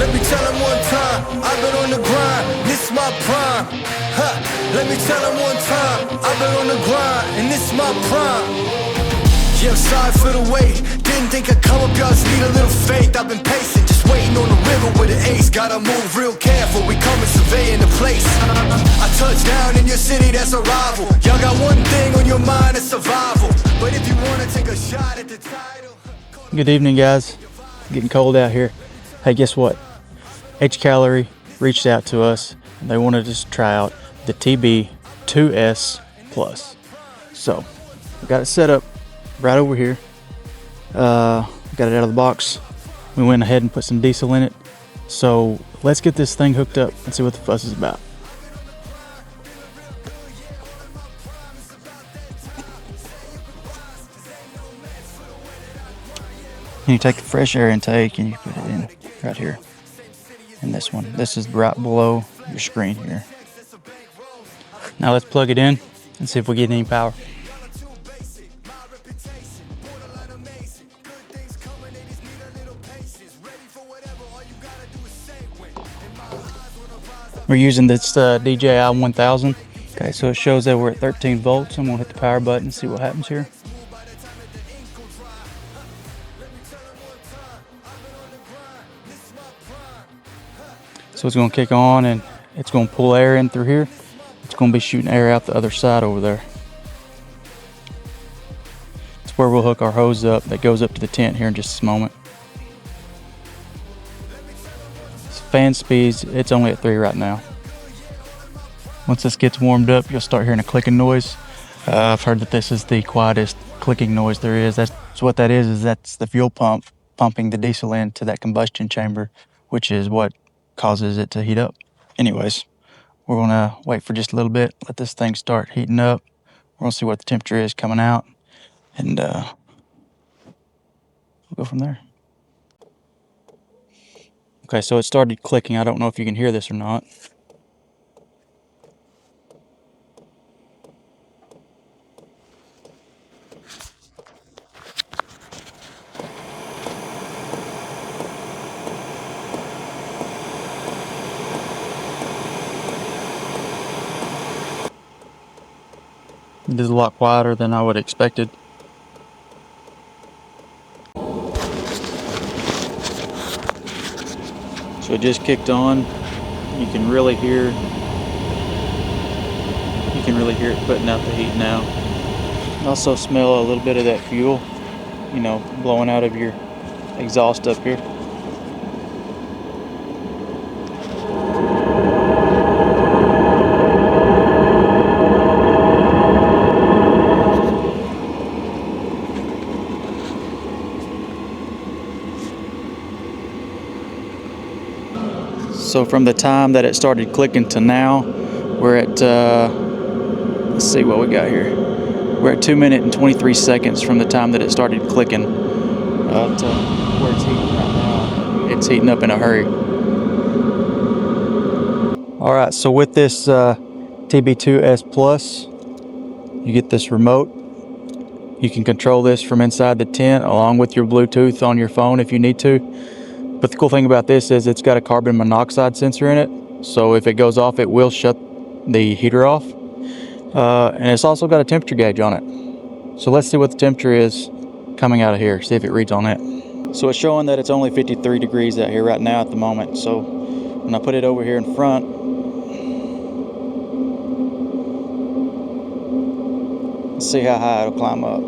Let me tell them one time, I've been on the grind, this my prime. Let me tell them one time, I've been on the grind, and this my prime. Yeah, I'm sorry for the wait. Didn't think I'd come up, y'all just need a little faith. I've been patient, just waiting on the river with an ace. Gotta move real careful, we coming surveying the place. I touched down in your city, that's a rival. Y'all got one thing on your mind, it's survival. But if you wanna take a shot at the title. Good evening, guys. Getting cold out here. Hey, guess what? HCalory reached out to us and they wanted us to try out the TB2S Plus. So we got it set up right over here. Got it out of the box. We went ahead and put some diesel in it. So let's get this thing hooked up and see what the fuss is about. And you take the fresh air intake and you put it in right here. And this one. This is right below your screen here. Now let's plug it in and see if we get any power. We're using this DJI 1000. Okay, so it shows that we're at 13 volts. I'm gonna hit the power button and see what happens here. So it's gonna kick on and it's gonna pull air in through here. It's gonna be shooting air out the other side over there. It's where we'll hook our hose up that goes up to the tent here in just a moment. Fan speeds, it's only at 3 right now. Once this gets warmed up, you'll start hearing a clicking noise. I've heard that this is the quietest clicking noise there is. That's what that is that's the fuel pump pumping the diesel into that combustion chamber, which is what causes it to heat up. Anyways, we're gonna wait for just a little bit, let this thing start heating up. We're gonna see what the temperature is coming out, and we'll go from there. Okay, so it started clicking. I don't know if you can hear this or not. It is a lot quieter than I would have expected. So it just kicked on. You can really hear it putting out the heat now. You also smell a little bit of that fuel, you know, blowing out of your exhaust up here. So from the time that it started clicking to now, we're at, let's see what we got here. We're at 2 minutes and 23 seconds from the time that it started clicking to where it's heating right now. It's heating up in a hurry. All right, so with this TB2S Plus, you get this remote. You can control this from inside the tent along with your Bluetooth on your phone if you need to. But the cool thing about this is it's got a carbon monoxide sensor in it. So if it goes off, it will shut the heater off. And it's also got a temperature gauge on it. So let's see what the temperature is coming out of here, see if it reads on it. So it's showing that it's only 53 degrees out here right now at the moment. So when I put it over here in front, let's see how high it'll climb up.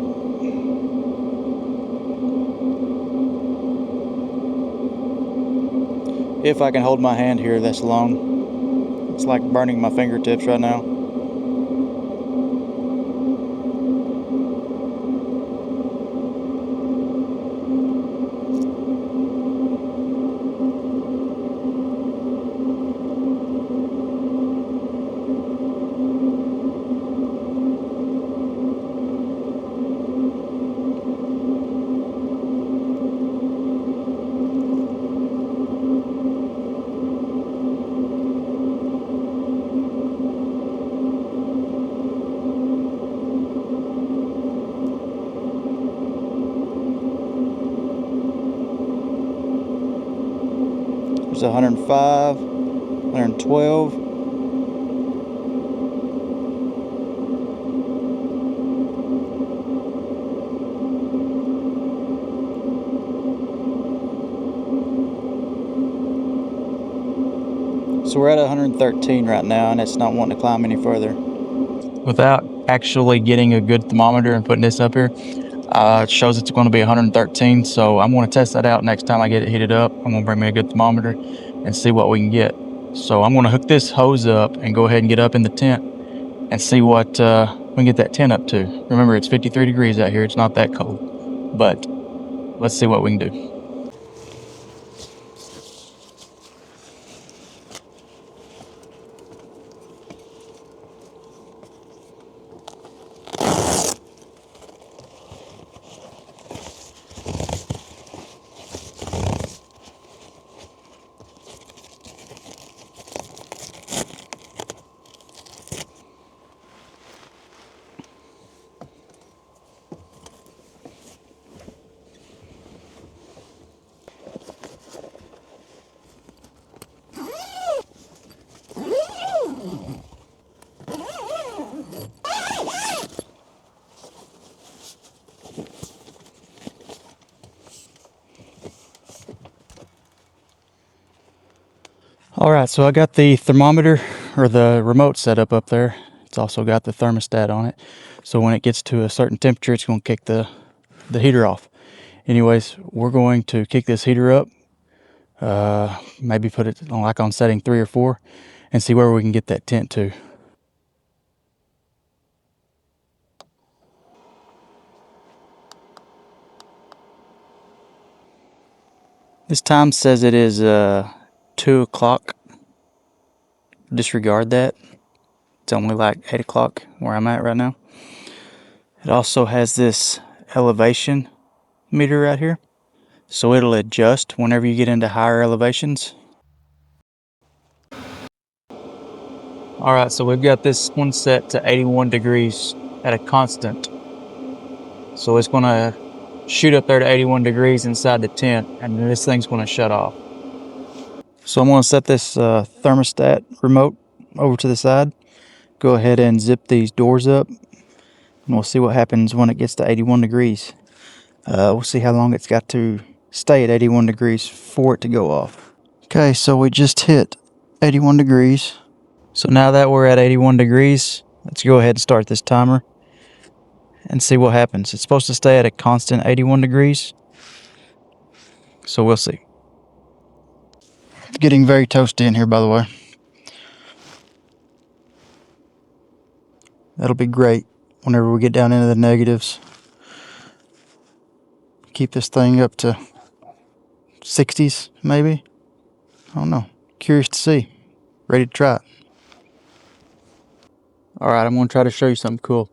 If I can hold my hand here this long. It's like burning my fingertips right now. There's 105, 112. So we're at 113 right now, and it's not wanting to climb any further. Without actually getting a good thermometer and putting this up here, it shows it's going to be 113. So I'm going to test that out next time I get it heated up. I'm going to bring me a good thermometer and see what we can get. So I'm going to hook this hose up and go ahead and get up in the tent and see what we can get that tent up to. Remember, it's 53 degrees out here. It's not that cold, but let's see what we can do. All right, so I got the thermometer or the remote set up there. It's also got the thermostat on it. So when it gets to a certain temperature, it's going to kick the heater off. Anyways, we're going to kick this heater up, maybe put it on setting 3 or 4 and see where we can get that tent to. This time says it is 2 o'clock. Disregard that. It's only like 8 o'clock where I'm at right now. It also has this elevation meter right here, so it'll adjust whenever you get into higher elevations. All right, so we've got this one set to 81 degrees at a constant. So it's gonna shoot up there to 81 degrees inside the tent, and this thing's gonna shut off. So I'm gonna set this thermostat remote over to the side. Go ahead and zip these doors up, and we'll see what happens when it gets to 81 degrees. We'll see how long it's got to stay at 81 degrees for it to go off. Okay, so we just hit 81 degrees. So now that we're at 81 degrees, let's go ahead and start this timer and see what happens. It's supposed to stay at a constant 81 degrees, so we'll see. It's getting very toasty in here, by the way. That'll be great whenever we get down into the negatives. Keep this thing up to 60s, maybe. I don't know. Curious to see. Ready to try it. All right, I'm going to try to show you something cool.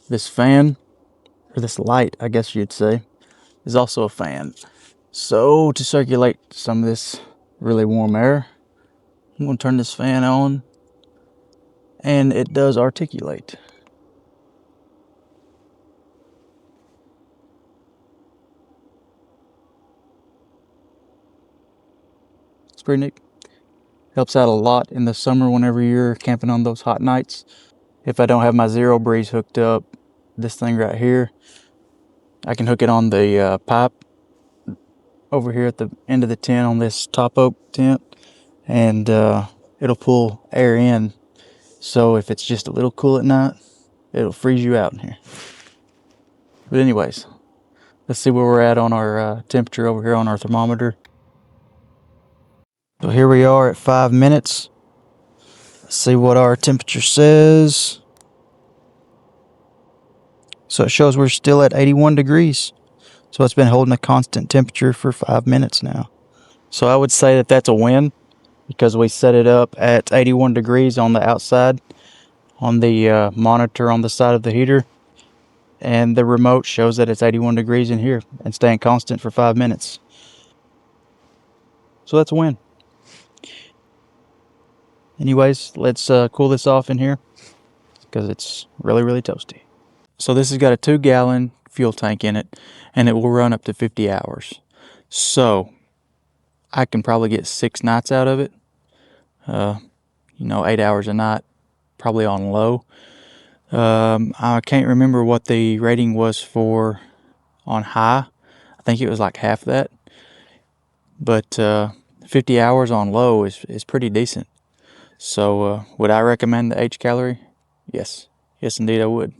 This fan, or this light, I guess you'd say, is also a fan. So to circulate some of this really warm air, I'm going to turn this fan on, and it does articulate. It's pretty neat. Helps out a lot in the summer whenever you're camping on those hot nights. If I don't have my Zero Breeze hooked up, this thing right here, I can hook it on the pipe over here at the end of the tent on this top oak tent, and it'll pull air in. So if it's just a little cool at night, it'll freeze you out in here. But anyways, let's see where we're at on our temperature over here on our thermometer. So here we are at 5 minutes. Let's see what our temperature says. So it shows we're still at 81 degrees. So it's been holding a constant temperature for 5 minutes now. So I would say that that's a win, because we set it up at 81 degrees on the outside on the monitor on the side of the heater, and the remote shows that it's 81 degrees in here and staying constant for 5 minutes. So that's a win. Anyways, let's cool this off in here because it's really, really toasty. So this has got a 2-gallon fuel tank in it, and it will run up to 50 hours. So I can probably get 6 nights out of it. 8 hours a night, probably on low. I can't remember what the rating was for on high. I think it was like half that. But 50 hours on low is pretty decent. So would I recommend the HCalory? Yes. Yes, indeed I would.